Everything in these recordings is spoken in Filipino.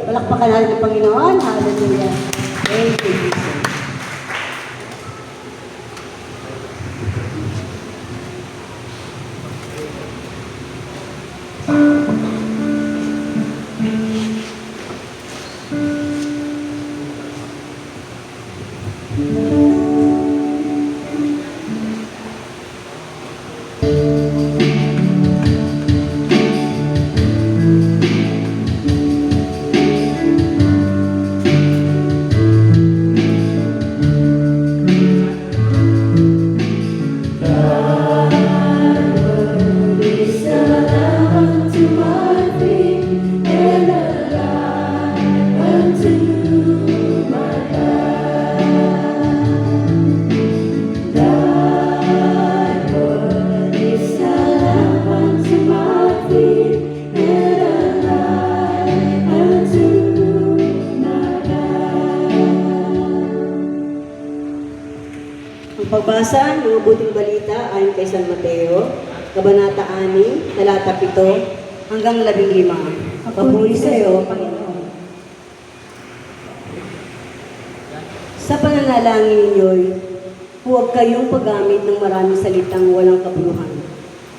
Palakpakan natin ang Panginoon. Hallelujah. Thank you, Jesus. Pagbasa ng mabuting balita ayon kay San Mateo, Kabanata 6, talata 7 hanggang 15. Papuri sa iyo, Panginoon. Sa pananalangin ninyo'y huwag kayong paggamit ng maraming salitang walang kabuluhan,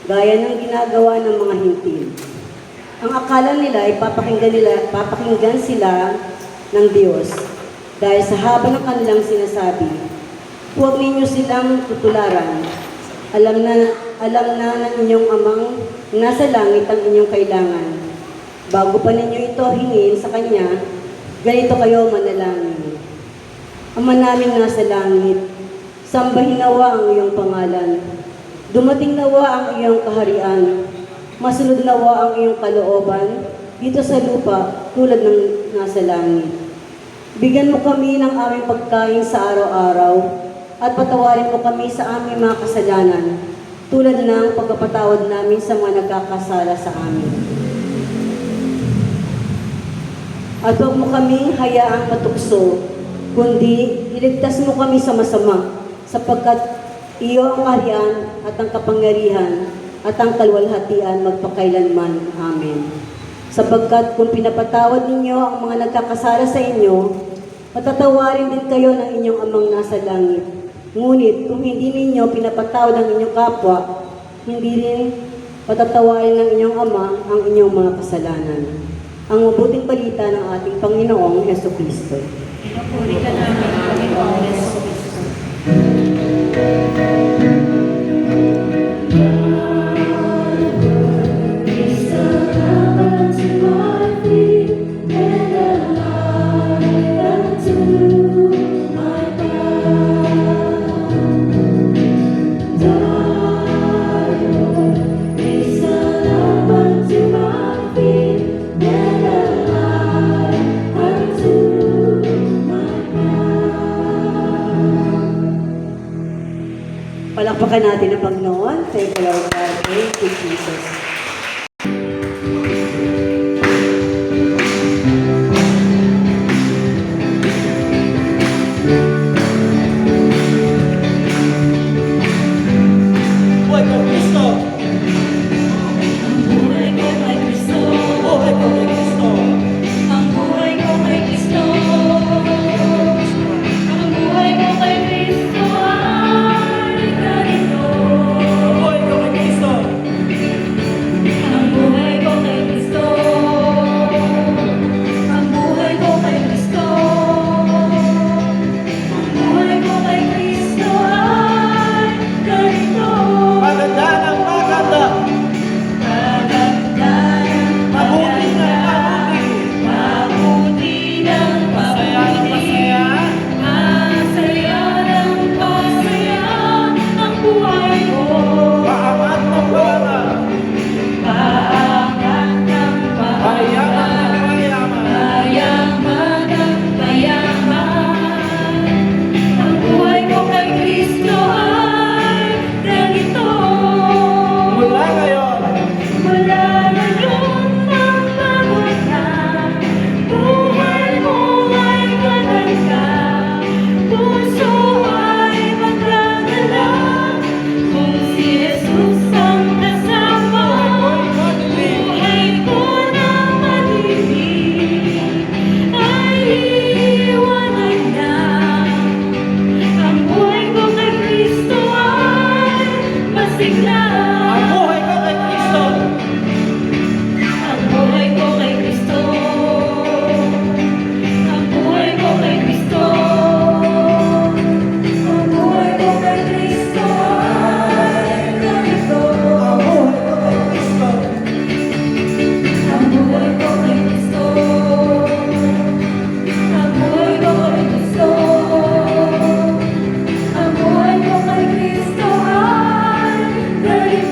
gaya ng ginagawa ng mga hintil. Ang akala nila ay papakinggan sila ng Diyos dahil sa haba ng kanilang sinasabi. Huwag ninyo silang tutularan. Alam na ng inyong amang nasa langit ang inyong kailangan. Bago pa ninyo ito hingin sa Kanya, ganito kayo manalangin. Ama namin nasa langit, sambahin nawa ang iyong pangalan. Dumating nawa ang iyong kaharian. Masunod nawa ang iyong kalooban dito sa lupa tulad ng nasa langit. Bigyan mo kami ng aming pagkain sa araw-araw at patawarin mo kami sa aming mga kasalanan, tulad ng pagpapatawad namin sa mga nagkakasala sa amin. At huwag mo kaming hayaang matukso, kundi iligtas mo kami sa masama, sapagkat iyo ang kaharian at ang kapangyarihan at ang kalwalhatian magpakailanman. Amen. Sapagkat kung pinapatawad ninyo ang mga nagkakasala sa inyo, patatawarin din kayo ng inyong amang nasa langit. Ngunit kung hindi ninyo pinapatawad ang inyong kapwa, hindi rin patatawarin ng inyong Ama ang inyong mga kasalanan. Ang mabuting balita ng ating Panginoong Jesucristo. Pinupuri ka namin, Panginoong Jesucristo. Palakpakan natin ang Panginoon. Thank you, Lord God. Thank you, Jesus. Buhay po Kristo! siya. Ang buhay ko kay Kristo. Ang buhay ko kay Kristo. Ang buhay ko kay Kristo. Ang buhay ko kay Kristo ay ganito. Ang buhay ko kay Kristo. Ang buhay ko kay Kristo. Ang buhay ko kay Kristo. Ang buhay ko kay Kristo ay ganito.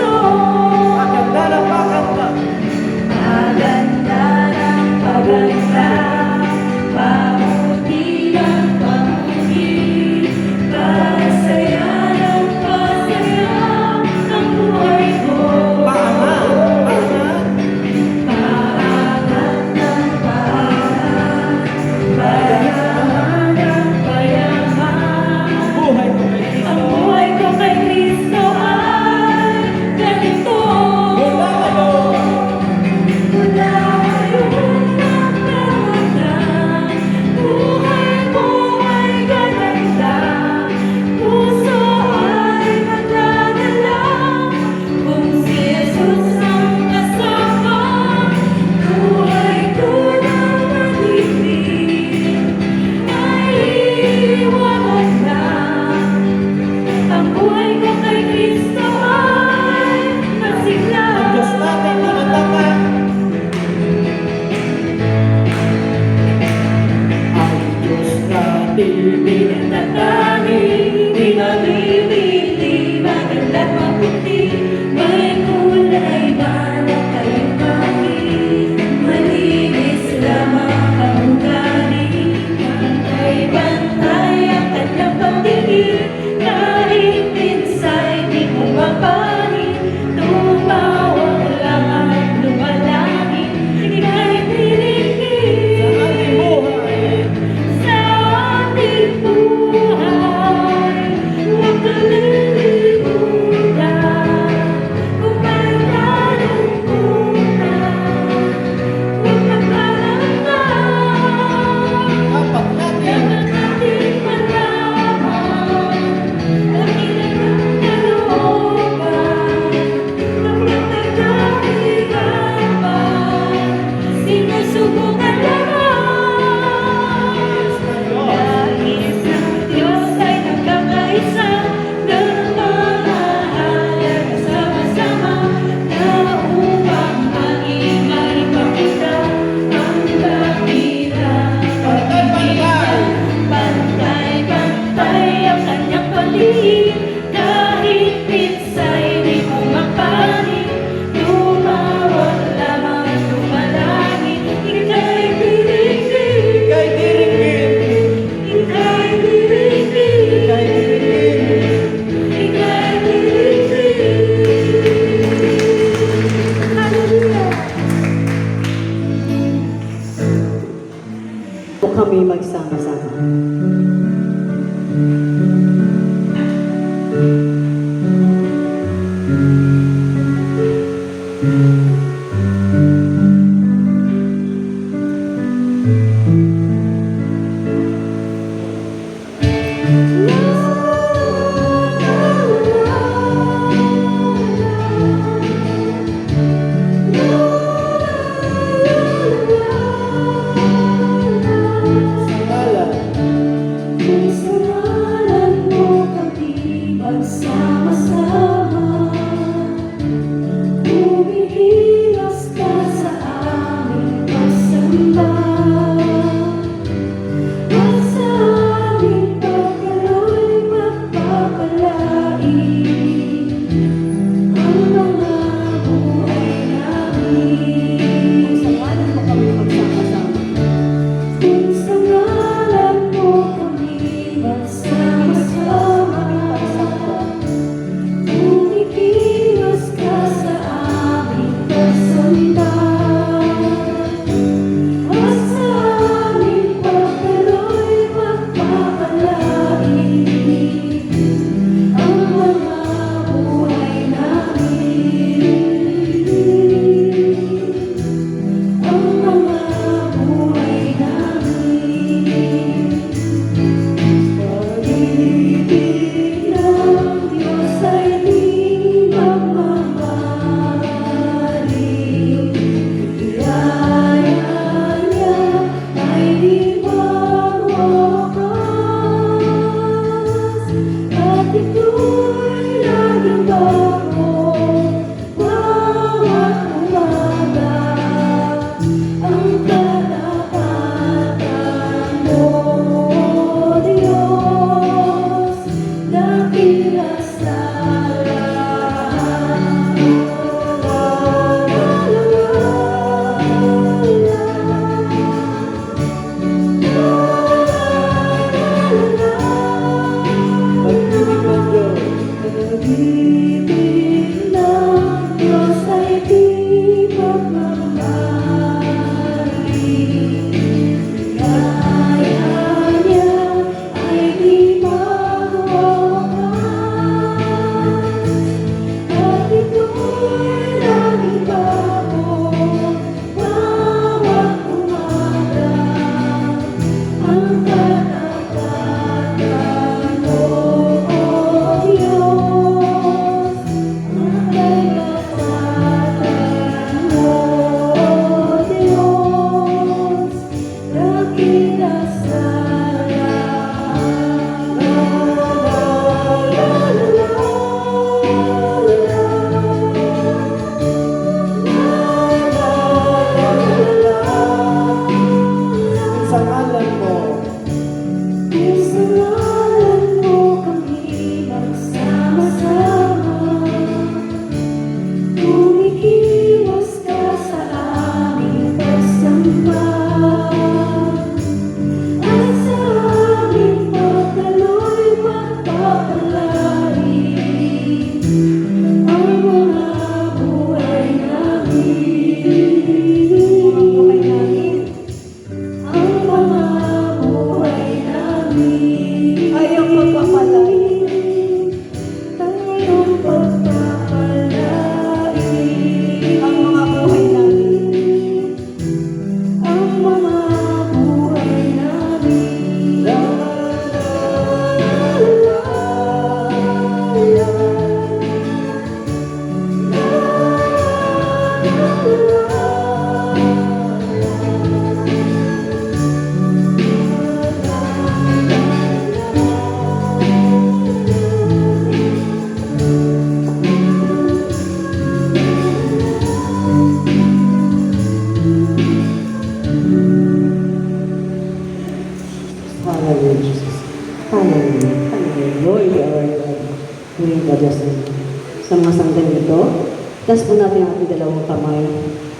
sandali ito. Taas po natin ang ating dalawang kamay.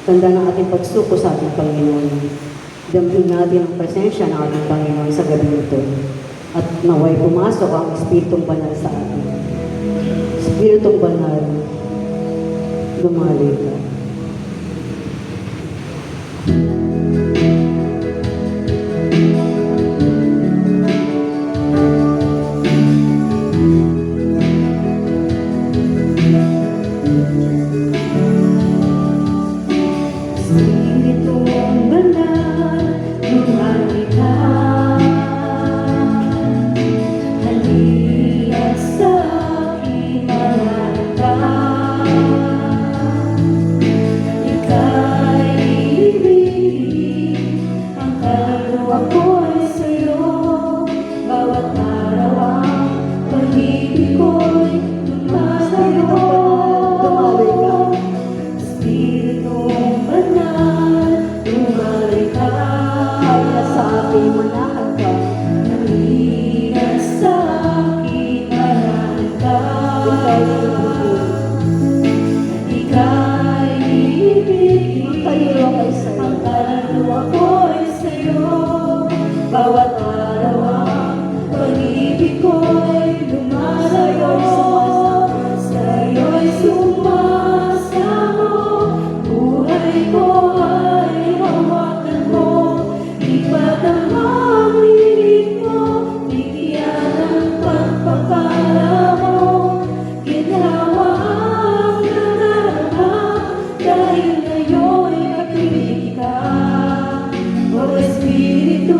Tanda ng ating pagsuko sa ating Panginoon. Damhin natin ang presensya ng ating Panginoon sa gabi ito. At naway pumasok ang Espiritong Banal sa atin. Espiritong Banal, dumali ka. Espiritong Banal, lumari ka. Halika sa aking malanta. Ika'y ibig, ang kaluluwa ko'y sa'yo. Bawat araw ang pag-ibig ko'y lumasayo. Dumali ka. Espiritong Banal, lumari ka. Kaya sa ating manahan ka. Halika sa aking malanta. Ika'y ibig. Ika'y ibig, Ang kaluluwa ko'y sa'yo. ang kaluluwa ko'y sa'yo. Bawat araw ang pag-ibig ko'y lumasayo. Sa'yo'y sumasamo, buhay ko ay hawakan mo. Ipatamang hilig mo, bigyan ng pagpapala mo. Ginawa ang nadarama, dahil ngayon'y kapiling ka. O Espiritu,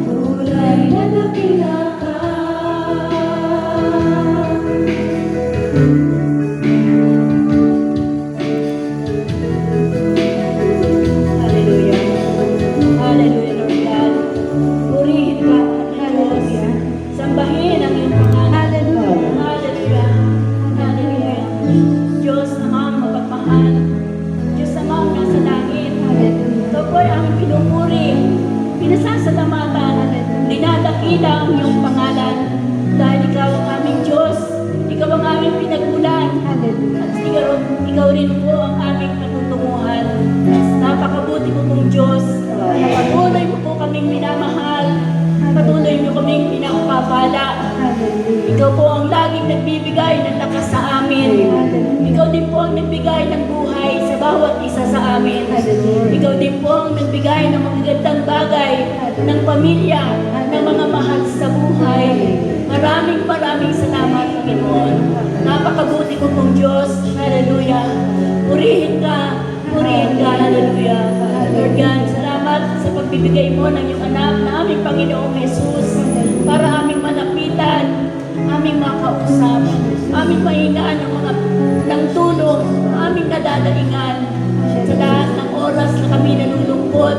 tunay na dakila ka. Hallelujah. Hallelujah, Lord God. Purihin ka, Hallelujah. Sambahin ang iyong pangalan. Hallelujah. Hallelujah. Hallelujah. Diyos amang mapagmahal. Diyos amang nasa langit. Ikaw po ay aming pinupuri. Pinasasalamatan. Dinadakila ang iyong pangalan. Dahil ikaw ang aming Diyos. Ikaw ang aming pinagmulan. At ikaw rin po ang aming patutunguhan. Napakabuti mo pong Diyos. Patuloy mo po kaming minamahal. Patuloy mo kaming pinakapapala. Ikaw po ang laging nagbibigay ng lakas sa amin. Ikaw din po ang nagbigay ng buhay sa bawat isa sa amin. Ikaw din po ang nagbigay ng magagandang bagay ng pamilya, ng mga mahal sa buhay. Maraming salamat, Panginoon. Napakabuti ko pong Diyos. Hallelujah. Purihin ka. Hallelujah. Lord God, salamat sa pagbibigay mo ng iyong anak na aming Panginoong Jesus para aming malapitan, aming makausap, aming mahingaan ng tulong, aming nadadalingan. Sa lahat ng oras na kami nalulungkot,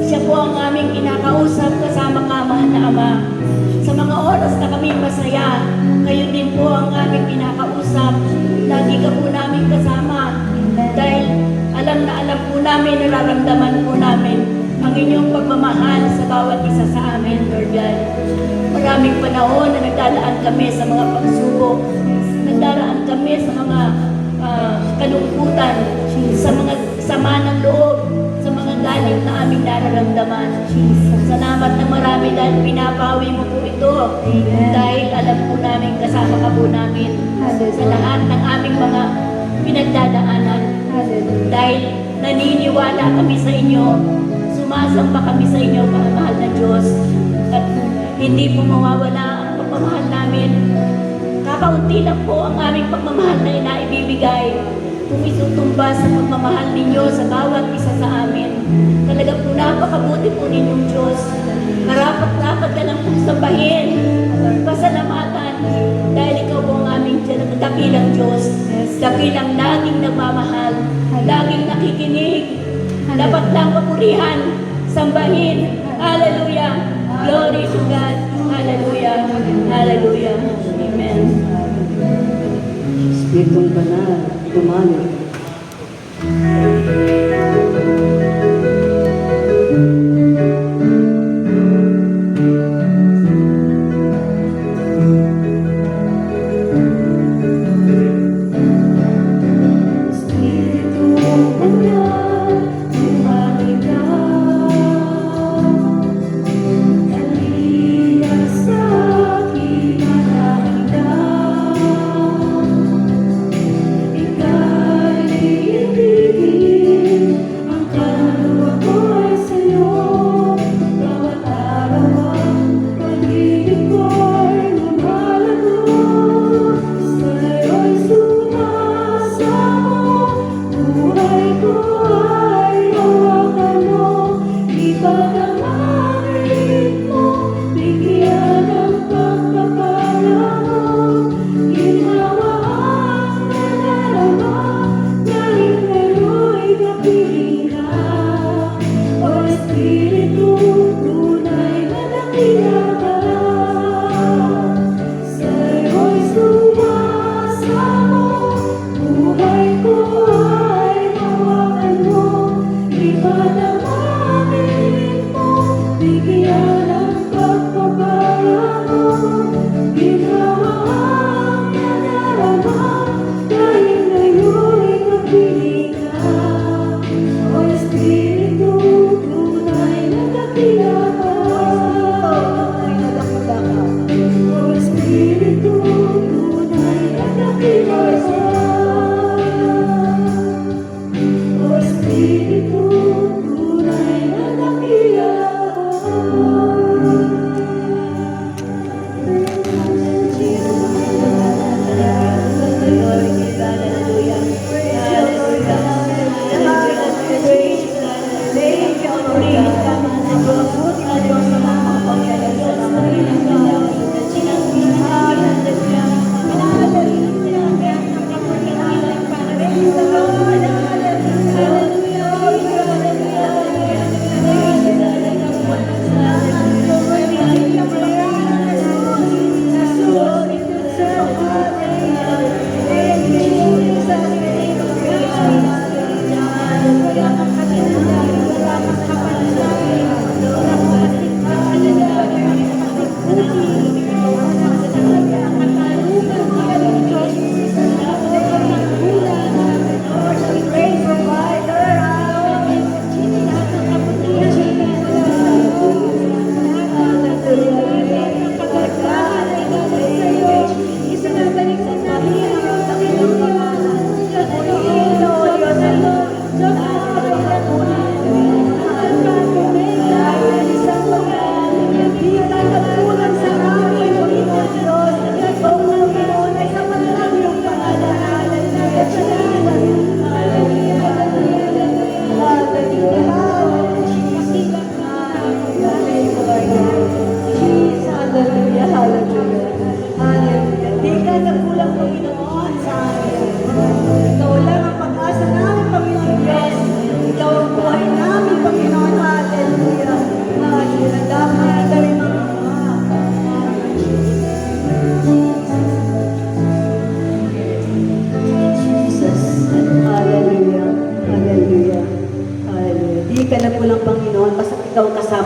siya po ang aming kinakausap kasama ka, mahal na Ama. Sa mga oras na kami masaya, kayo din po ang aming kinakausap. Lagi ka po namin kasama dahil alam na alam po namin, nararamdaman po namin ang inyong pagmamahal sa bawat isa sa amin, Lord God. Maraming panahon na nagdadaan kami sa mga pagsubok, nagdaraan kami sa mga kalungkutan, sa mga sama ng loob, sa mga galing na aming nararamdaman. Salamat na marami dahil pinapawi mo po ito. Dahil alam po namin, kasama ka po namin sa lahat ng aming mga pinagdadaanan. Dahil naniniwala kami sa inyo, sumasamba kami sa inyo, mahal na Diyos. At hindi po mawawala ang pagmamahal namin. Kakaunti lang po ang aming pagmamahal na inaibibigay. Kung isutumba sa pagmamahal ninyo sa bawat isa sa amin. Talaga po napakabuti po ninyong Diyos. Karapat-dapat ka lang pong sambahin, pasalamatan, dahil ikaw po ang aming dakilang Diyos. Dakilang laging nagmamahal, laging nakikinig. Dapat lang papurihan, sambahin. Hallelujah. Glory to God. Hallelujah. Hallelujah. Amen. Espiritong Banal, dumali.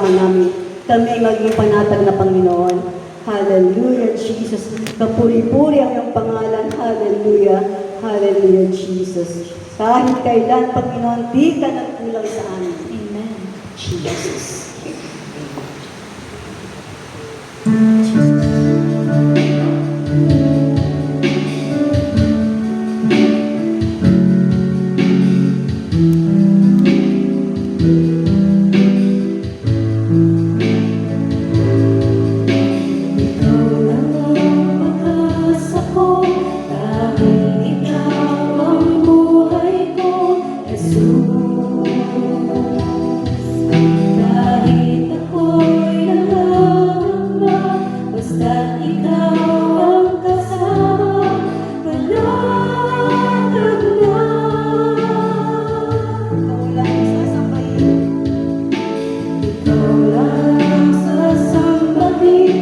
kailangan namin kami ay maging panatag na Panginoon. Hallelujah, Jesus. Kapuri-puri ang iyong pangalan. Hallelujah. Hallelujah, Jesus. Kahit kailan, Panginoon, di ka nagkulang sa amin. Amen. Jesus. Ikaw lang ang pag-asa ko, tanging ikaw ang buhay ko, Jesus. Kahit ako'y nangangamba, basta't ikaw ang kasama, panatag na. Ikaw lang sasambahin,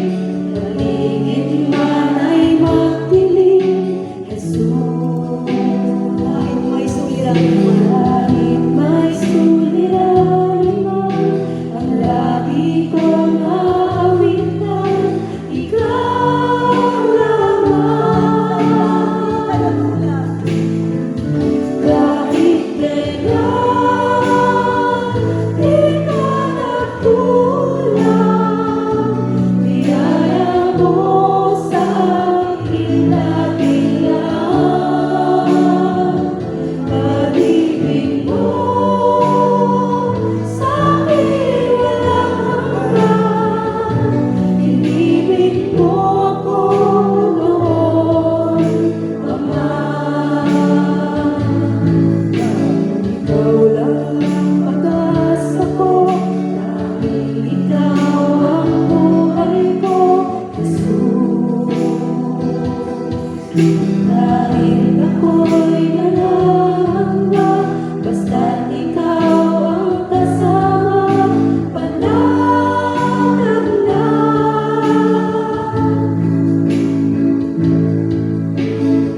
paligid man ay magdilim, Jesus. Kahit may suliranin man, Kahit may suliranin man, ang lagi kong aawitan, ikaw lamang. Kahit kailan, di ka nagkulang, biyaya mo sa akin lagi lang. Pag-ibig mo sa akin walang hanggan, inibig mo ako noon pa man. Ikaw lang ang pag-asa ko, tanging ikaw ang buhay ko, Jesus. Kahit ako'y nangangamba, basta't ikaw ang kasama, panatag na.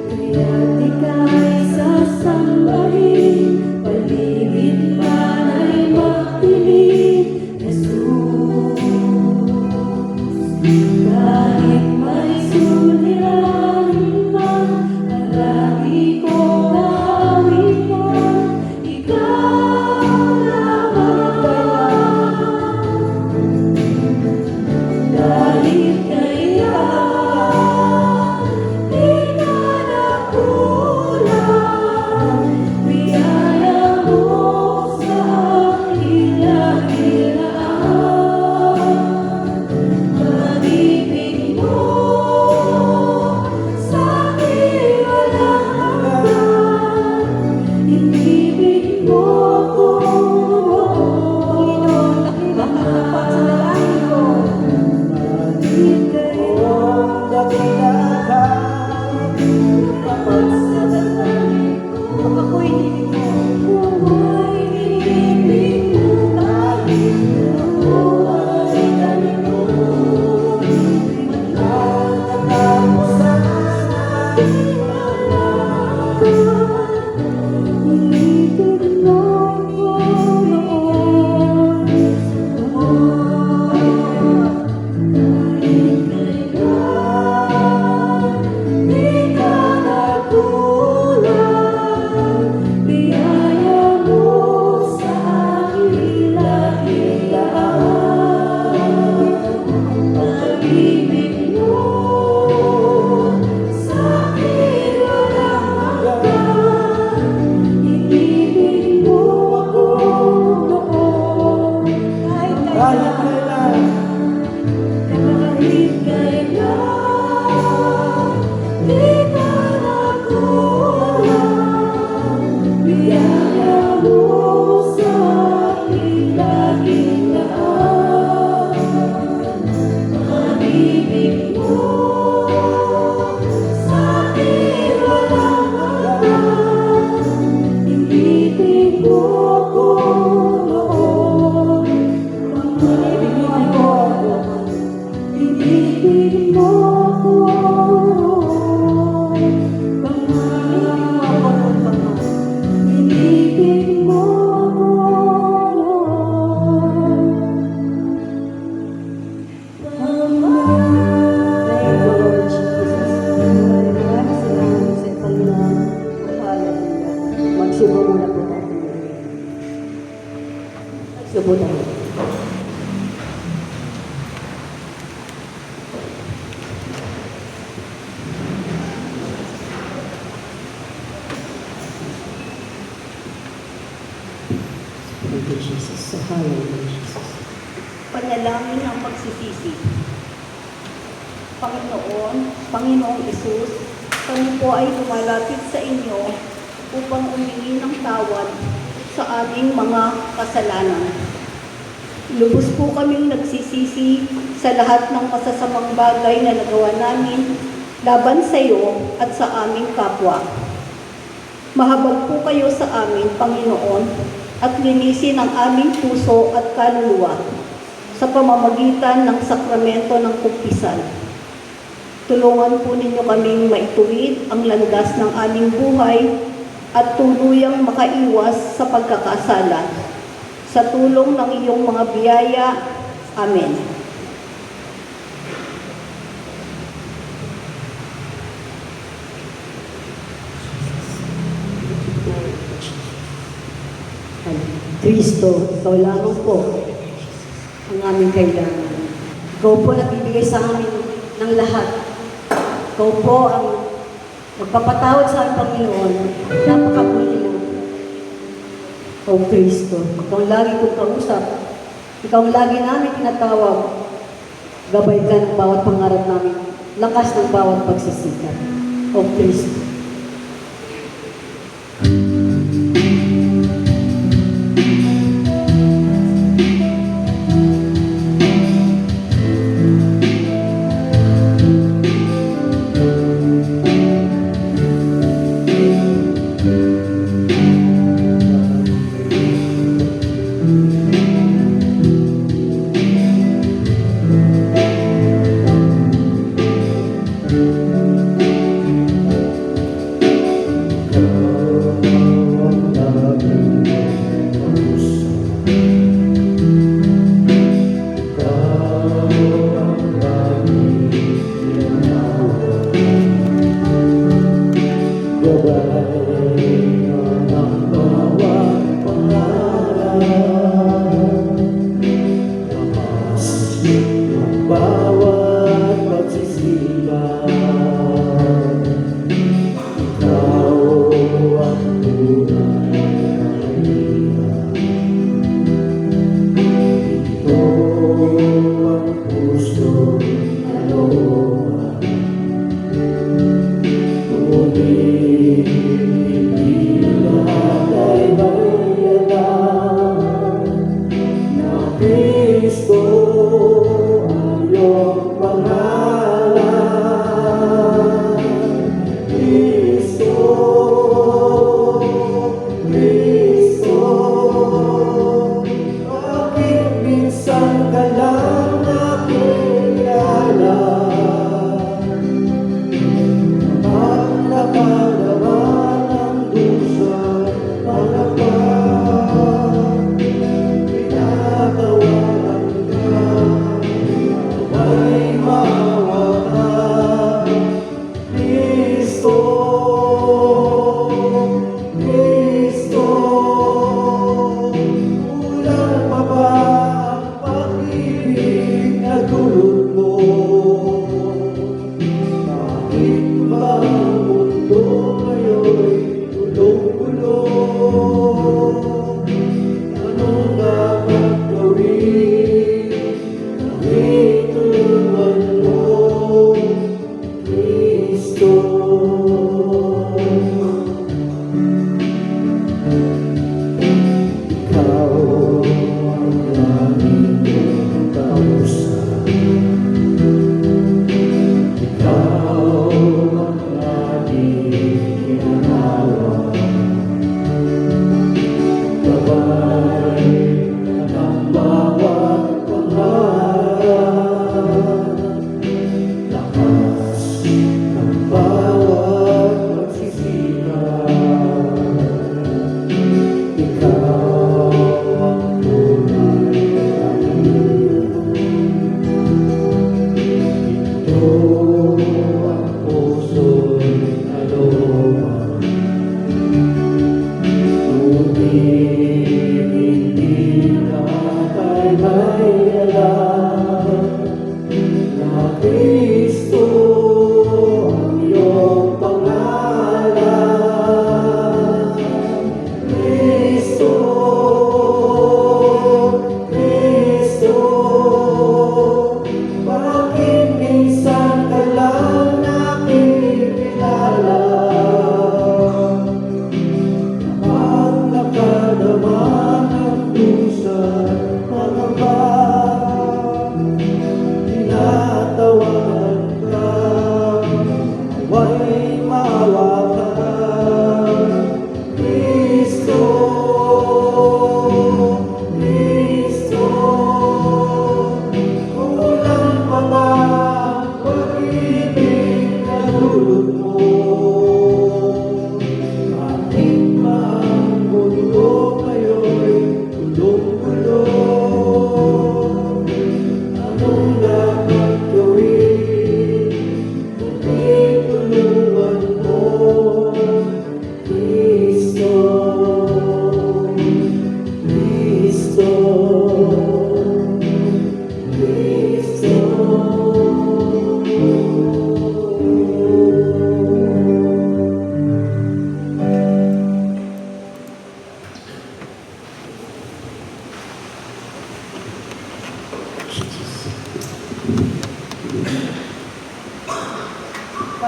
Kaya't ika'y sasambahin, paligid man ay magdilim, Jesus. Kahit may suliranin man, ang lagi kong aawitan, ikaw lamang. Kahit kailan, di ka nagkulang, biyaya mo sa akin lagi lang. Pag-ibig mo sa akin walang hanggan, inibig mo ako noon pa man. Kahit kailan, ako'y inibig mo, kahit ako ay ganito. Inibig mo ako noon pa man. Kahit kailan, di ka nagkulang, biyaya mo sa akin lagi lang. Pag-ibig mo sa akin walang hanggan, inibig mo ako noon kahit Kahit kailan, kailan, kahit kailan, di ka nagkulang, biyaya mo sa akin lagi lang. Pag-ibig mo sa akin walang hanggan, inibig mo ako noon pa man. Inibig mo ako noon pa man. Inibig mo ako noon Magsibo muna po tayo. Magsibo tayo. Thank you, Jesus. Sa hallelujah, Jesus. Panalangin ng pagsisisi. Panginoong Isus, kami po ay lumalapit sa inyo upang humingi ng tawad sa aming mga kasalanan. Lubos po kaming nagsisisi sa lahat ng masasamang bagay na nagawa namin laban sa iyo at sa aming kapwa. Mahabag po kayo sa amin, Panginoon, at linisin ang aming puso at kaluluwa sa pamamagitan ng sakramento ng kumpisal. Tulungan po ninyo kaming maituwid ang landas ng aming buhay at tuluyang makaiwas sa pagkakasala. Sa tulong ng iyong mga biyaya. Amen. Kristo, ikaw lamang po ang aming kailangan. Ikaw po nagbibigay sa amin ng lahat. Ikaw po ang magpapatawad sa aming Panginoon. Napakabuli mo. O Kristo, ikaw ang lagi kong kausap. Ikaw ang lagi namin tinatawag. Gabay ka ng bawat pangarap namin. Lakas ng bawat pagsisikap. O Kristo.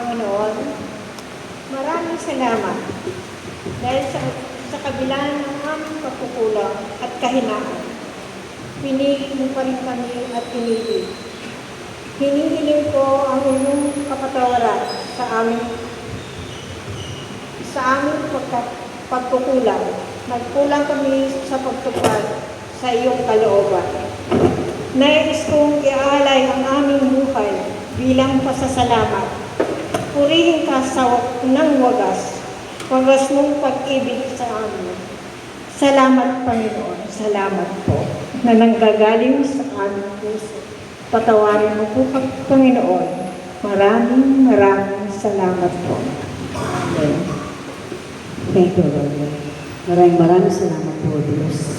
Panginoon, maraming salamat dahil sa kabila ng aming pagkukulang at kahinaan, pinili mo pa rin kami at pinili. Hinihiling ko ang inyong kapatawaran sa aming pagkukulang. Nagkulang kami sa pagtupad sa iyong kalooban. Nais kong iaalay ang aming buhay bilang pasasalamat. Purihin ka ng wagas mong pag-ibig sa amin. Salamat, Panginoon. Salamat po na nanggagaling sa aming puso. Patawarin mo po, Panginoon. Maraming salamat po. Amen. Thank you, Lord. Maraming salamat po, Diyos.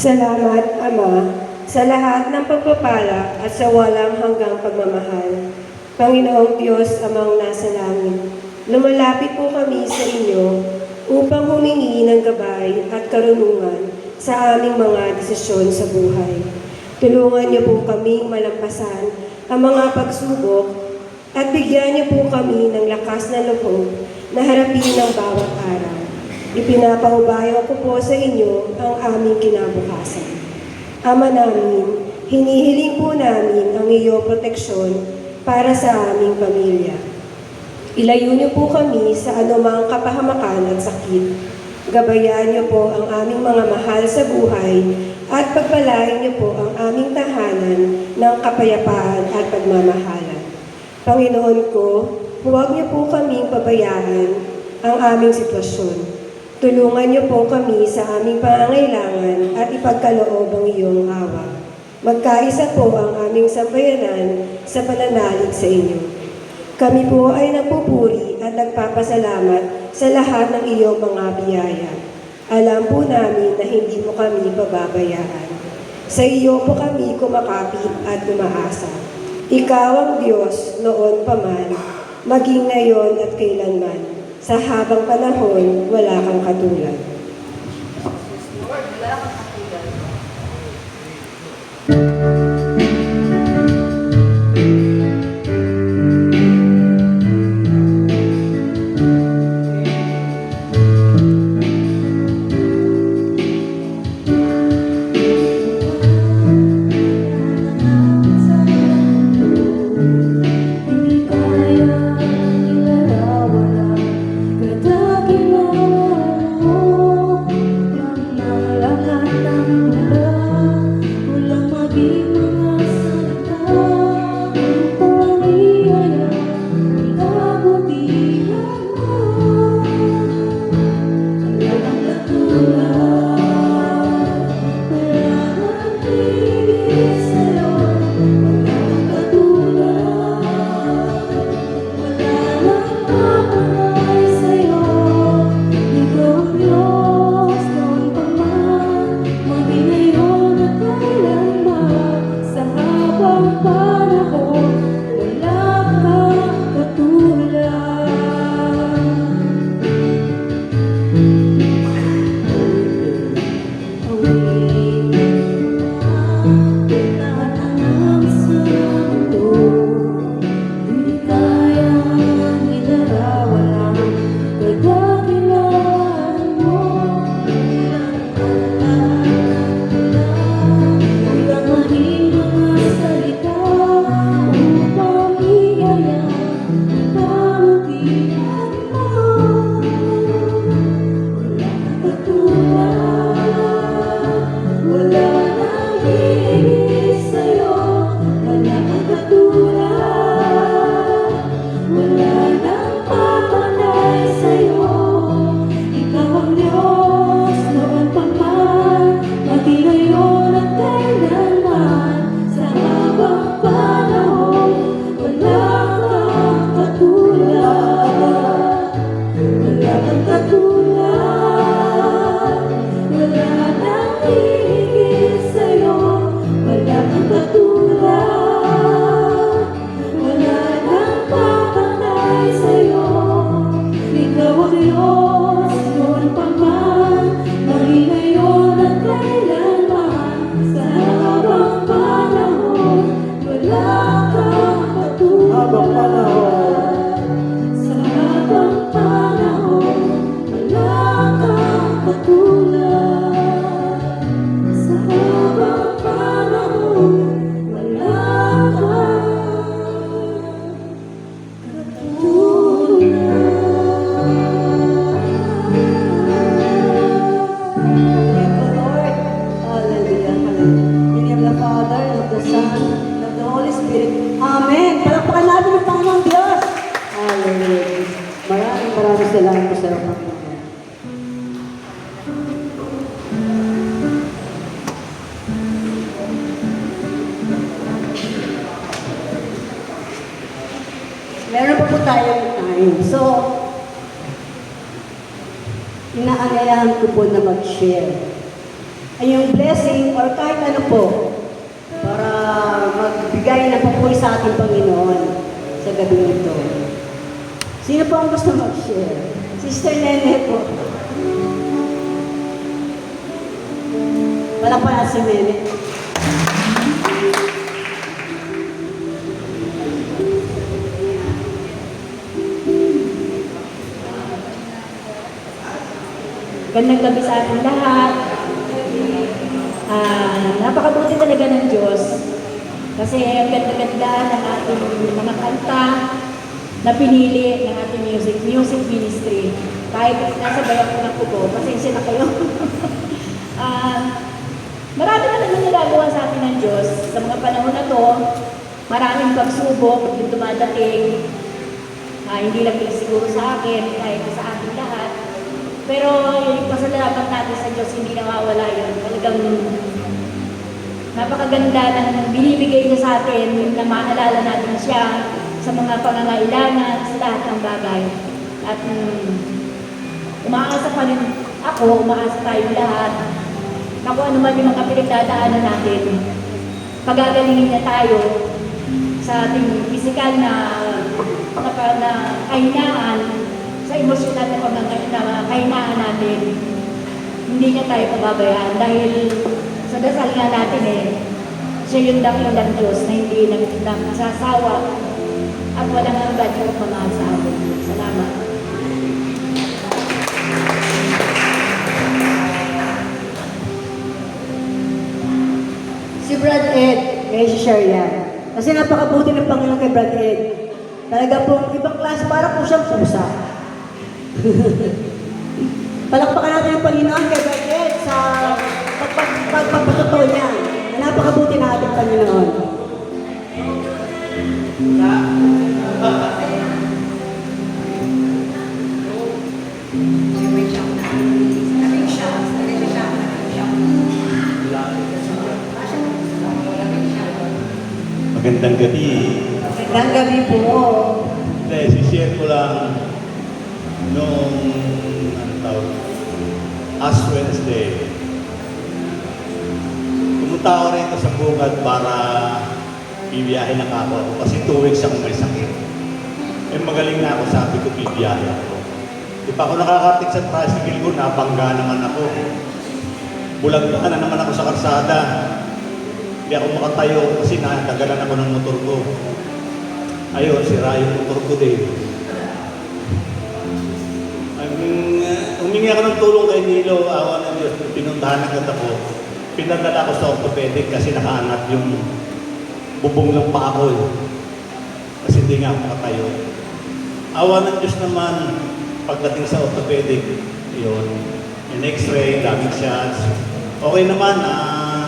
Salamat, Ama, sa lahat ng pagpapala at sa walang hanggang pagmamahal. Panginoong Diyos, Amang nasa langit, lumalapit po kami sa inyo upang humingi ng gabay at karunungan sa aming mga desisyon sa buhay. Tulungan niyo po kaming malampasan ang mga pagsubok at bigyan niyo po kami ng lakas na loob na harapin ang bawat araw. Ipinapaubayo ko po sa inyo ang aming kinabukasan. Ama namin, hinihiling po namin ang iyong proteksyon para sa aming pamilya. Ilayo niyo po kami sa anumang kapahamakan at sakit. Gabayan niyo po ang aming mga mahal sa buhay at pagpalain niyo po ang aming tahanan ng kapayapaan at pagmamahalan. Panginoon ko, huwag niyo po kaming pabayaan ang aming sitwasyon. Tulungan niyo po kami sa aming pangangailangan at ipagkaloob ang iyong awa. Magkaisa po ang aming sambayanan sa pananalig sa inyo. Kami po ay nagpupuri at nagpapasalamat sa lahat ng iyong mga biyaya. Alam po namin na hindi mo kami pababayaan. Sa iyo po kami kumakapit at umaasa. Ikaw ang Diyos noon pa man, maging ngayon at kailanman. Sa habang panahon, wala kang katulad. Hindi kaya ilarawan ang kadakilaan mo. Ang lahat ng tula, walang maging mga salita. Pangiyaya, ikabutihan mo. Wala kang katulad, wala nang higit sa'yo. Wala kang katulad, wala nang kapanay sa'yo. Ikaw ang Diyos noon pa man, maging ngayon at kailanman. Sa habang panahon, wala kang katulad. Lahat sa mundo, di kayang ilarawan ang kadakilaan mo. Walang maging mga salita upang iyayan ang kabutihan mo. Wala kang katulad, wala nang higit sa'yo. Wala kang katulad, wala nang kapanay sa'yo. Ikaw ang Diyos noon pa man, maging ngayon at kailanman. Sa habang panahon, wala kang katulad. Wala kang katulad, wala nang higit sa'yo. Wala kang katulad, wala nang kapanay sa'yo. Ikaw ang Diyos noon pa man, maging ngayon at kailanman. Sa habang panahon, wala kang Habang panahon. katulad. Sa habang panahon, wala kang katulad. Sa habang panahon, wala kang Lord. Hallelujah. Hallelujah. In the name of the Father, and of the Son, and of the Holy Spirit. Amen. Palakpakan natin ang Panginoong Diyos. Hallelujah. Maraming salamat po sa Panginoon. Meron pa po tayong time. So, inaanyayahan ko po na mag-share. Ay yung blessing or kahit ano po para magbigay ng papuri sa ating Panginoon sa gabi nito. Sino po ang gusto mag-share? Sister Nene po. Wala pa na si Nene. Gandang gabi sa ating lahat. Napakabuti talaga ng Diyos. Kasi ang ganda-ganda ng ating mga kanta na pinili ng ating music ministry. Kahit nasa bayan ko ng kubo, pasensya na kayo. Marami na naman nagagawa sa atin ng Diyos. Sa mga panahon na to, maraming pagsubok yung dumadating. Hindi lang siguro sa akin, kahit sa ating lahat. Pero yung pasalamat natin sa Diyos, hindi nawawala yun. Talagang Napakaganda ng binibigay niya sa atin na maalala natin siya sa mga pangangailangan, sa lahat ng bagay. At umaasa pa rin ako, umaasa tayong lahat na kung ano man yung mga pinagdadaanan natin, pagagalingin niya tayo sa ating physical na kahinaan, sa emosyonal na kahinaan natin. Hindi niya tayo pababayaan dahil sa dasal nga natin siya yung dakilang Diyos na hindi nagsasawa at walang hanggan yung pagmamahal sa atin. Salamat. Si Brad Ed, may share yan. Kasi napakabuti ng Panginoon kay Brad Ed. Talaga pong ibang klase, para po siyang pusa. Palakpakan natin ang Panginoon kay Brad Ed sa pagpapatuto niya. Napakabuti na ating Panginoon. Magandang gabi. Magandang gabi po. Hindi, si-share ko lang noong, Ash Wednesday. Pumunta ako rito sa bungad para bibiyahe na ako kasi 2 weeks ako may sakit. Eh magaling na ako, sabi ko bibiyahe ako. Di pa ako nakakatik sa tricycle ko, nabangga naman ako. Bulag na naman ako sa karsada. Hindi ako makatayo kasi natagalan ako ng motor ko. Ayun, sira yung motor ko din. Humingi ako ng tulong kay Nilo, awa ng Diyos, pinuntahan agad ako. Pinadala ko sa orthopedic kasi nakaangat yung bubong ng paa ko. Kasi hindi nga ako makatayo. Awa ng Diyos naman, pagdating sa orthopedic, yun, yung x-ray, daming shots. Okay naman,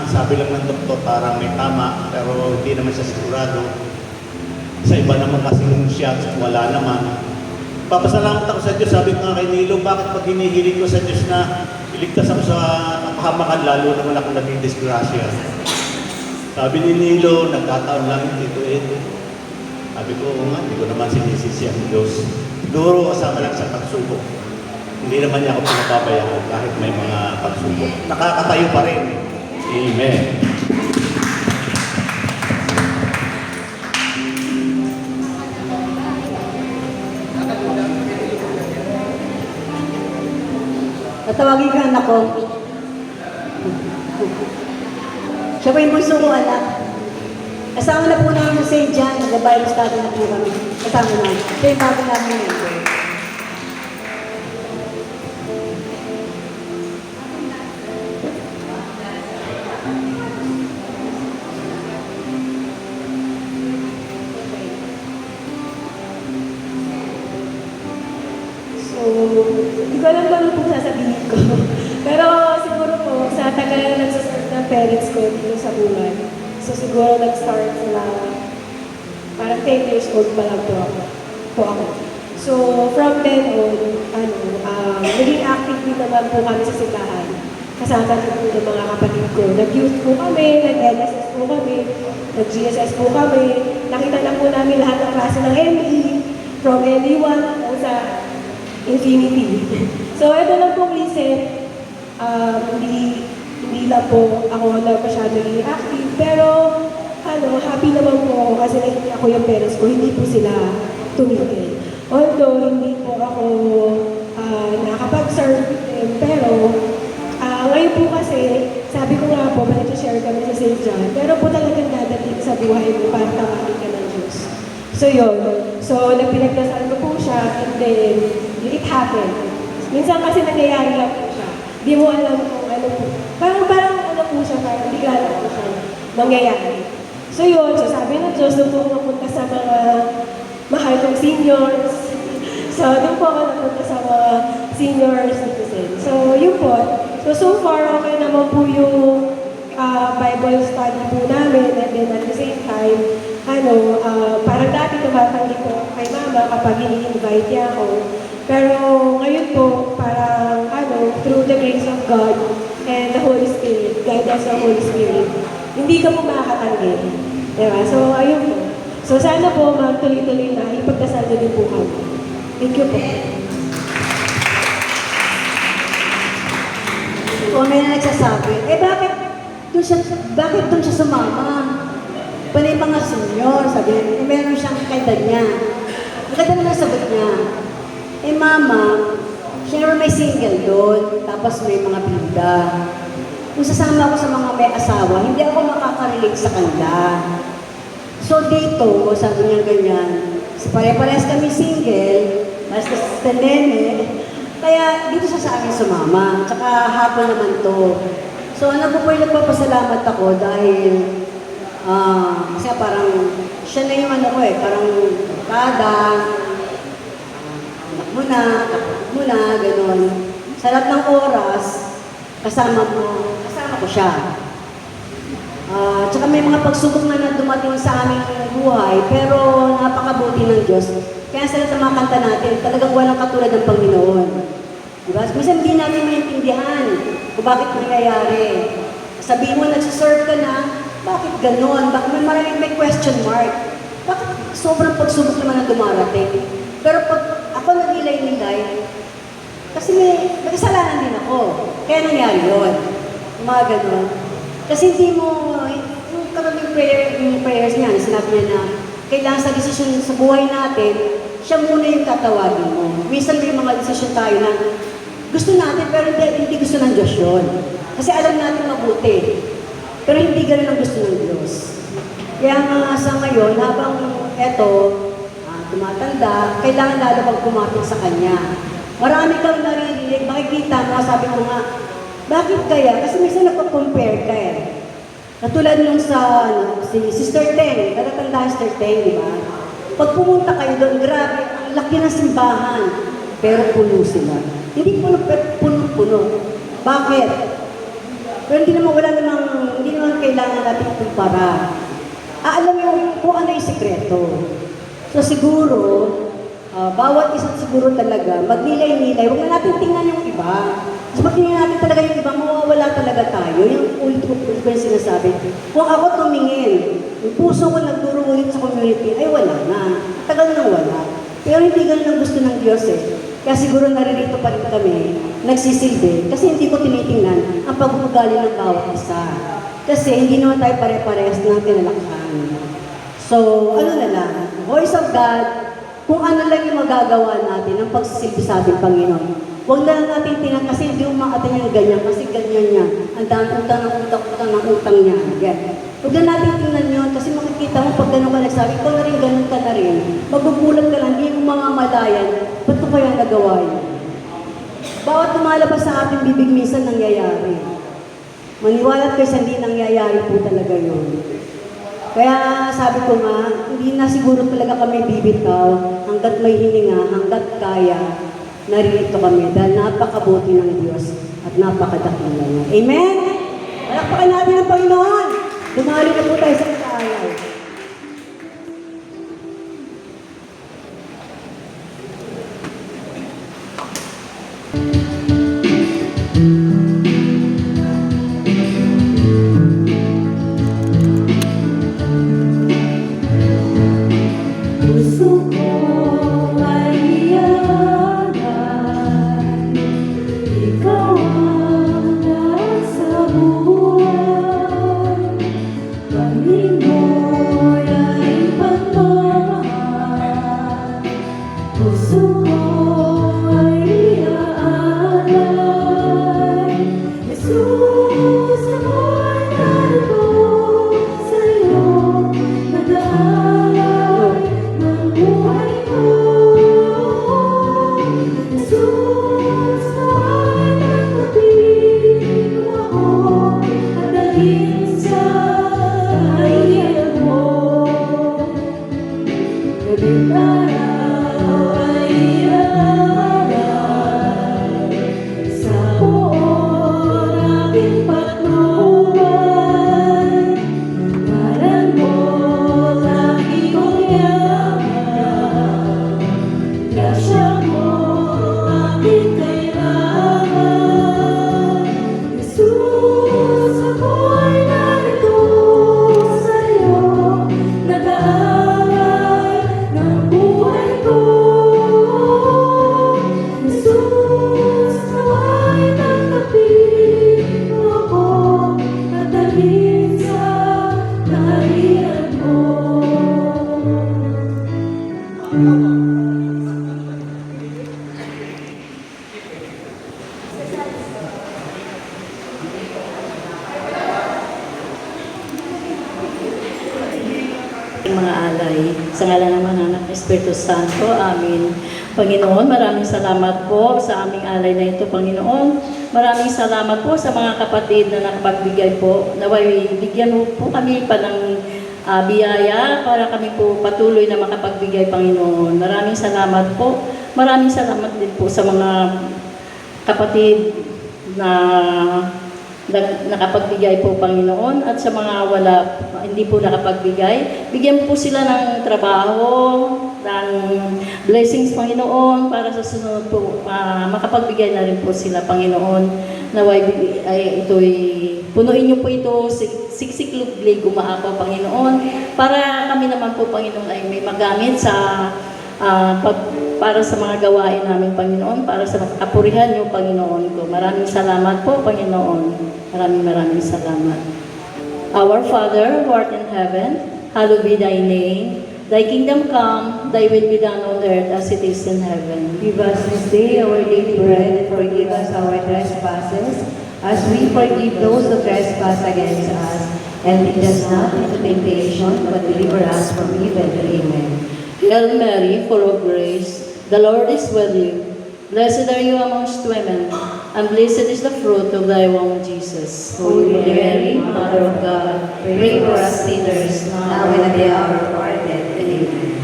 sabi lang ng doktor parang may tama, pero hindi naman siya sigurado. Sa iba naman kasi yung shots, wala naman. Papasalamat ako sa Diyos, sabi ko nga kay Nilo, bakit pag hinihiling ko sa Diyos na iligtas ako sa kapahamakan, lalo naman ako naging disgrasya. Sabi ni Nilo, nagkataon lang dito Sabi ko, nga, hindi ko naman sinisisi ang Diyos. Siguro kasama lang sa pagsubok. Hindi naman niya ako pinapabayaan kahit may mga pagsubok. Nakakatayo pa rin. Amen. Tatawagin ka anak ko. Siya pa yung bunso ko anak. Kasama na po namin sa St. John, nag-Bible study na po kami. Kasama na. Siya yung bago namin yun. So, hindi ko alam kung ano po sasabihin ko. Pero siguro po, sa tagal na nagsaserve ng parents ko dito sa buwan, so siguro nag-start sila, parang 10 years old pa lang po ako. So, from then on, naging active din naman po kami sa simbahan. Kasama din po ng mga kapatid ko. Nag-youth po kami, nag-NSS po kami, nag-GSS po kami. Nakita na po namin lahat ng klase ng ME, from ME1 sa Infinity. So, ito lang pong reason, hindi lang po ako na masyado active, pero happy naman po ako kasi nakikita ko yung parents ko, hindi po sila tumigil. Although, hindi po ako nakapag-serve with them, pero ngayon po kasi, sabi ko nga po, share kami sa St. John, pero po talagang dadating sa buhay mo para tawagin ka ng Diyos. So yun, so nagpinagdasal ko po siya, and then it happened. Minsan kasi nangyayari lang po siya. Di mo alam kung ano po. Parang ano po siya, parang bigla lang po siya mangyayari. So yun, so sabi ng Diyos, doon po ako napunta sa mga mahal kong seniors. So doon po ako napunta sa mga senior citizens. So yun po. So far, okay naman po yung Bible study po namin, and then at the same time, parang dati tumatanggi po kay mama kapag ini-invite niya ako. Pero ngayon po, parang through the grace of God and the Holy Spirit, guidance of the Holy Spirit, hindi ka po makakatanggi. Diba? So, ayun po. So, sana po, ma'am, tuloy-tuloy na, ipagdasal niyo din po kami. Thank you po. O may na nagsasabi, bakit doon siya sumama? Panay mga senior, sabi niya, meron siyang kaedad niya. Ang ganda naman ang sagot niya. Mama, siya naman may single doon, tapos may mga pinda. Kung sasama ako sa mga may asawa, hindi ako makaka-relate sa kanila. So dito, sabi niya ganyan, pare-pares kami single, basta sa nene, kaya dito siya sa akin sumama, tsaka hapon naman to. So ano po nagpapasalamat ako dahil kasi parang siya na yung ano ko parang kadang, anak mo na, kapatid mo na, gano'n. Sa lahat ng oras, kasama ko siya. Tsaka may mga pagsubok na dumating sa aming buhay, pero napakabuti ng Diyos. Kaya sa lahat ng mga kanta natin, talagang walang katulad ng Panginoon. Diba? Minsan hindi natin maintindihan kung bakit nangyayari. Sabihin mo, nagsiserve ka na, bakit ganon? Bakit may question mark? Bakit sobrang pagsubok naman ang dumarating? Pero pag ako nag-ilay-nilay, kasi may kasalanan din ako. Kaya nangyari yun. Yung mga ganon. Kasi hindi mo, yung karoon yung prayers niya, sinabi niya na kailangan sa desisyon sa buhay natin, siya muna yung tatawagin mo. Minsan may mga desisyon tayo na gusto natin pero hindi gusto ng Diyos yun. Kasi alam natin mabuti. Pero hindi ganun ang gusto ng Diyos. Kaya nga sa ngayon, habang eto, tumatanda, kailangan lalo pag kumapit sa Kanya. Marami kang naririnig, makikita mo, sabi ko nga, bakit kaya? Kasi minsan nagpa-compare ka Katulad nung sa si Sister Teng, natatandaan Sister Teng, di ba? Pag pumunta kayo doon, grabe, ang laki ng simbahan, pero puno sila. Hindi puno, pero puno-puno. Bakit? Pero hindi naman kailangan natin kumpara. Alam mo kung ano yung sikreto. So siguro, bawat isa siguro talaga, magnilay-nilay, huwag na natin tingnan yung iba. Mas magtingin natin talaga yung iba, mawawala talaga tayo. Yung ulit-ulit ko yung sinasabi. Kung ako tumingin, yung puso ko nagdurulit sa community, ay wala na. Tagal nang wala. Pero hindi ganun ang gusto ng Diyos Kaya siguro naririto pa rin kami, nagsisilbi. Kasi hindi ko tinitingnan ang pag-uugali ng bawat isa. Kasi hindi naman tayo pare-parehas ng tinalakhan. So, ano na lang, voice of God, kung ano lang yung magagawa natin ang pagsisilbi sa ating Panginoon. Huwag na lang natin tingnan kasi hindi umakatin yung ganyan, kasi ganyan niya. Ang dami utang ng utang niya. Yan. Huwag na natin tingnan yun kasi makikita mo pag gano'n ka nagsabi, ikaw na rin, ganun ka na rin. Magugulat ka lang, hindi mo mamamalayan. Ba't ko kaya nagawa yun? Bawat tumalabas sa ating bibig minsan nangyayari. Maniwala kayo sa hindi nangyayari po talaga yun. Kaya sabi ko nga, hindi na siguro talaga kami bibitaw hanggat may hininga, hanggat kaya, naririto kami dahil napakabuti ng Diyos at napakadakila niya. Amen? Palakpakan natin ang Panginoon. Dumali na po tayo sa kaayaw. Puso ko ay iyakan, ikaw ang nasa buhay, Panginoon. Sa ngalan ng Ama, ng Anak, ng Espiritu Santo. Amen. Panginoon, maraming salamat po sa aming alay na ito, Panginoon. Maraming salamat po sa mga kapatid na nakapagbigay po. Naway, bigyan mo po kami pa ng biyaya para kami po patuloy na makapagbigay, Panginoon. Maraming salamat po. Maraming salamat din po sa mga kapatid na nakapagbigay po, Panginoon, at sa mga hindi po nakapagbigay, bigyan po sila ng trabaho, ng blessings, Panginoon, para sa sunod po, makapagbigay na rin po sila, Panginoon. Naway, ito'y, punuin niyo po ito, siksik-luglig, umaako, Panginoon, para kami naman po, Panginoon, ay may magamit sa para sa mga gawain namin, Panginoon, para sa kapurihan niyo, Panginoon ko. Maraming salamat po, Panginoon. Maraming salamat. Our Father, who art in heaven, hallowed be thy name. Thy kingdom come, thy will be done on earth as it is in heaven. Give us this day our daily bread, and forgive us our trespasses, as we forgive those who trespass against us. And lead us not into temptation, but deliver us from evil. Amen. Hail Mary, full of grace, the Lord is with you. Blessed are you amongst women, and blessed is the fruit of thy womb, Jesus. Holy Mary, Mother of God, pray for us sinners, now and at the hour of our death. Amen.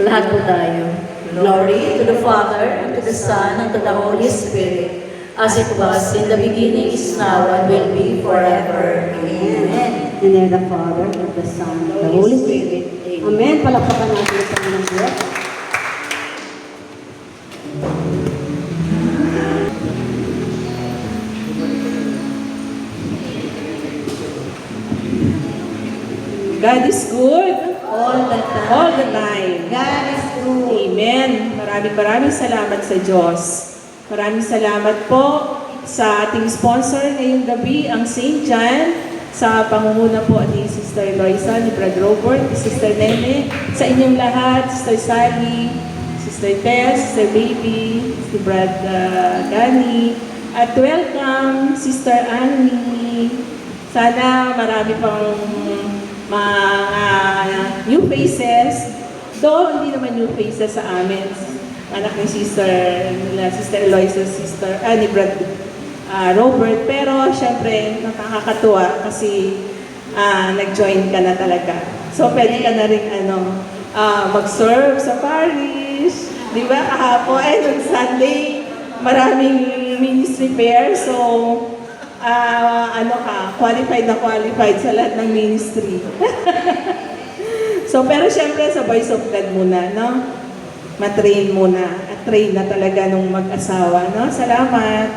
Lahat po tayo. Glory to the Father, and to the Son, and to the Holy Spirit, as it was in the beginning, is now, and will be forever. Amen. In the name of the Father, of the Son, of the Holy Spirit. Amen. Palakpakan natin ang Panginoon Diyos. God is good All the time. all the time. God is good. Amen. Maraming salamat sa Diyos. Maraming salamat po sa ating sponsor ngayong gabi, ang St. John, sa pangunguna po ni Sister Loisa, ni Brad Robert, ni Sister Nene, sa inyong lahat, Sister Sally, Sister Tess, Sister Baby, si Brad Gani, at welcome, Sister Annie. Sana marami pang mga new faces, though hindi naman new faces sa amin. Anak ni Sister Eloisa, ni Brad Robert, pero syempre nakakatuwa kasi nag-join ka na talaga. So pwede ka na rin mag-serve sa parish, di ba? Kahapon, nung Sunday, maraming ministry pair, so qualified sa lahat ng ministry. So pero syempre sa Voice of God muna, no? Matrain muna, at train na talaga nung mag-asawa, no? Salamat.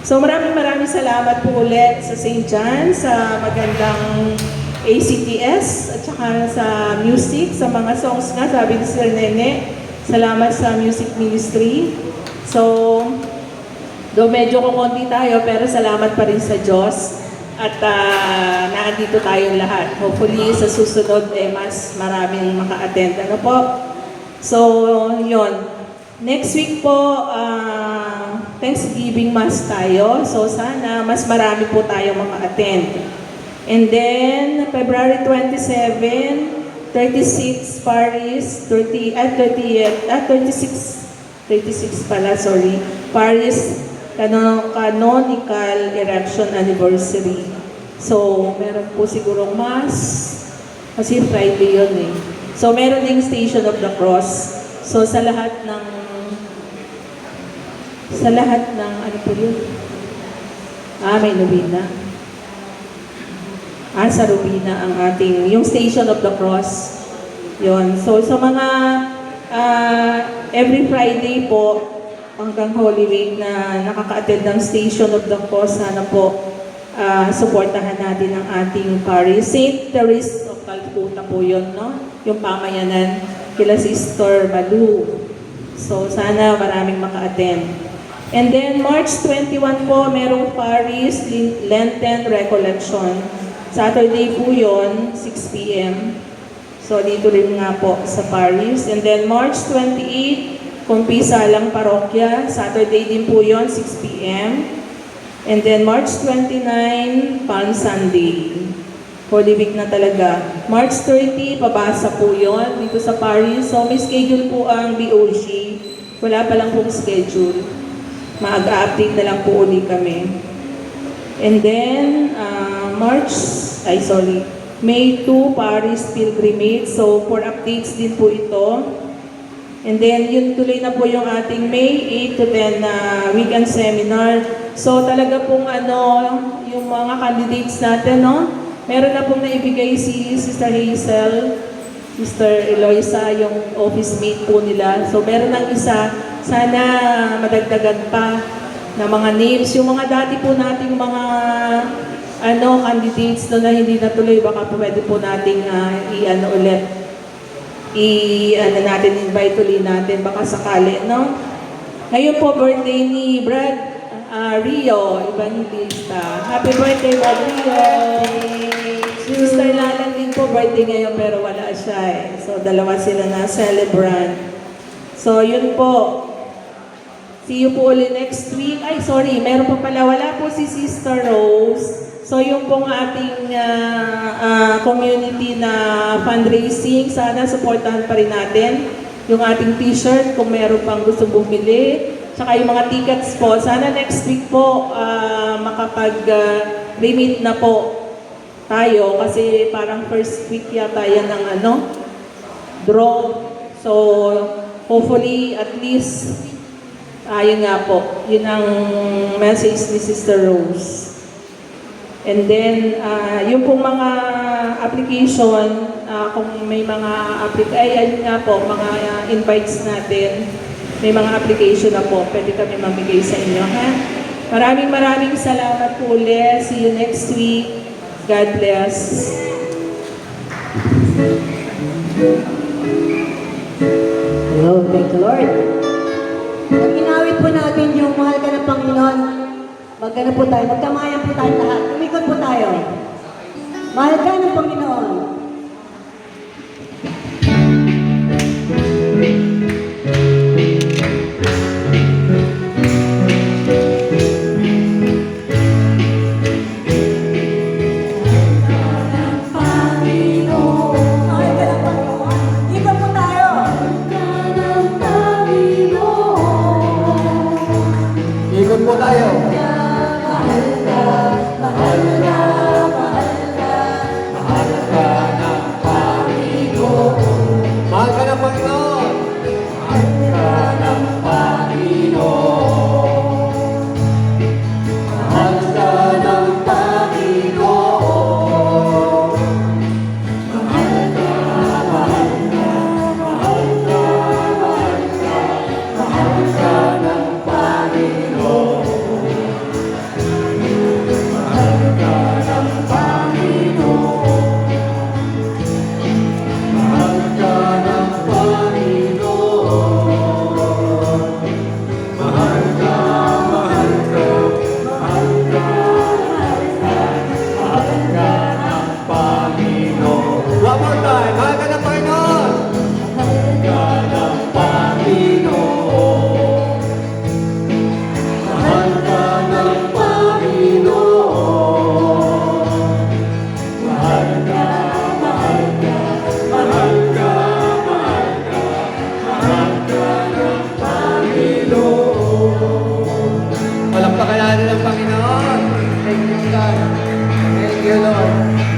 So maraming salamat po ulit sa St. John, sa magandang ACTS, at saka sa music, sa mga songs nga, sabi ni Sir Nene, salamat sa music ministry. So, do medyo kukunti tayo, pero salamat pa rin sa Diyos, at naandito tayong lahat. Hopefully, sa susunod, mas maraming maka-attend. Ano po? So, yun. Next week po, Thanksgiving Mass tayo. So, sana mas marami po tayo maka-attend. And then, February 27, 36 Paris, 36 pala, sorry. Paris Canonical Erection Anniversary. So, meron po sigurong Mass. Kasi Friday yun eh. So, meron ding Station of the Cross. So, sa lahat ng ano po yun? May Rubina. Sa Rubina ang ating, yung Station of the Cross. Yun. So, sa mga every Friday po, hanggang Holy Week na nakaka-attend ng Station of the Cross, sana po supportahan natin ang ating parish. St. Therese of Calcutta po yun, no? Yung pamayanan kila Sister Malu. So, sana maraming maka-attend. And then, March 21 po, merong Paris Lenten Recollection. Saturday po yun, 6 p.m. So, dito rin nga po sa Paris. And then, March 28, Kumpisalang Parokya. Saturday din po yun, 6 p.m. And then, March 29, Palm Sunday. Holy Week na talaga. March 30, pabasa po yon dito sa Paris. So may schedule po ang BOG. Wala pa lang pong schedule. Mag-update na lang po uli kami. And then, May 2, Paris Pilgrimage. So for updates din po ito. And then, yun tuloy na po yung ating May 8 to 10 na weekend seminar. So talaga pong yung mga candidates natin, no? Meron na pong naibigay si Sister Hazel, Mr. Eloisa, yung office mate po nila. So meron ng isa, sana madagdagan pa na mga names. Yung mga dati po nating mga candidates na hindi natuloy, baka po pwede po nating invite ulit natin, baka sakali, no? Ngayon po, birthday ni Brad Rio Evangelista. Happy birthday, Brad Rio! Sister Lalan din po, birthday ngayon, pero wala siya eh. So, dalawa sila na celebrant. So, yun po. See you po ulit next week. Ay, sorry, meron pa pala. Wala po si Sister Rose. So, yung pong ating community na fundraising, sana supportahan pa rin natin yung ating t-shirt kung meron pang gusto bumili. Tsaka yung mga tickets po, sana next week po makapag-remit na po tayo kasi parang first week yata yan ng draw. So, hopefully, at least, yun nga po, yun ang message ni Sister Rose. And then, yung pong mga application, kung may mga ayun nga po, mga invites natin, may mga application na po, pwede kami mamigay sa inyo, ha? Maraming salamat po ulit. See you next week. God bless. Hello, thank the Lord. Pag inawit po natin yung mahal ka ng Panginoon, magkano po tayo, magkamayan po tayo lahat. Umikot po tayo. Mahal ka ng Panginoon. Mahal ka ng Panginoon. Ikot po tayo. Ikot po tayo. Mahal ka ng Panginoon. Mahal ka ng Panginoon. Mahal ka ng Panginoon. Mahal ka, mahal ka, mahal ka, mahal ka, mahal ka ng Panginoon. Mahal ka ng Panginoon. Mahal ka ng Panginoon. Mahal ka, mahal ka, mahal ka, mahal ka, mahal ka ng Panginoon. One more time, mahal ka ng Panginoon. Mahal ka ng Panginoon. Mahal ka ng Panginoon. Mahal ka, mahal ka, mahal ka, mahal ka, mahal ka ng Panginoon. Palakpakan natin ang Panginoon. Thank you, God. Thank you, Lord.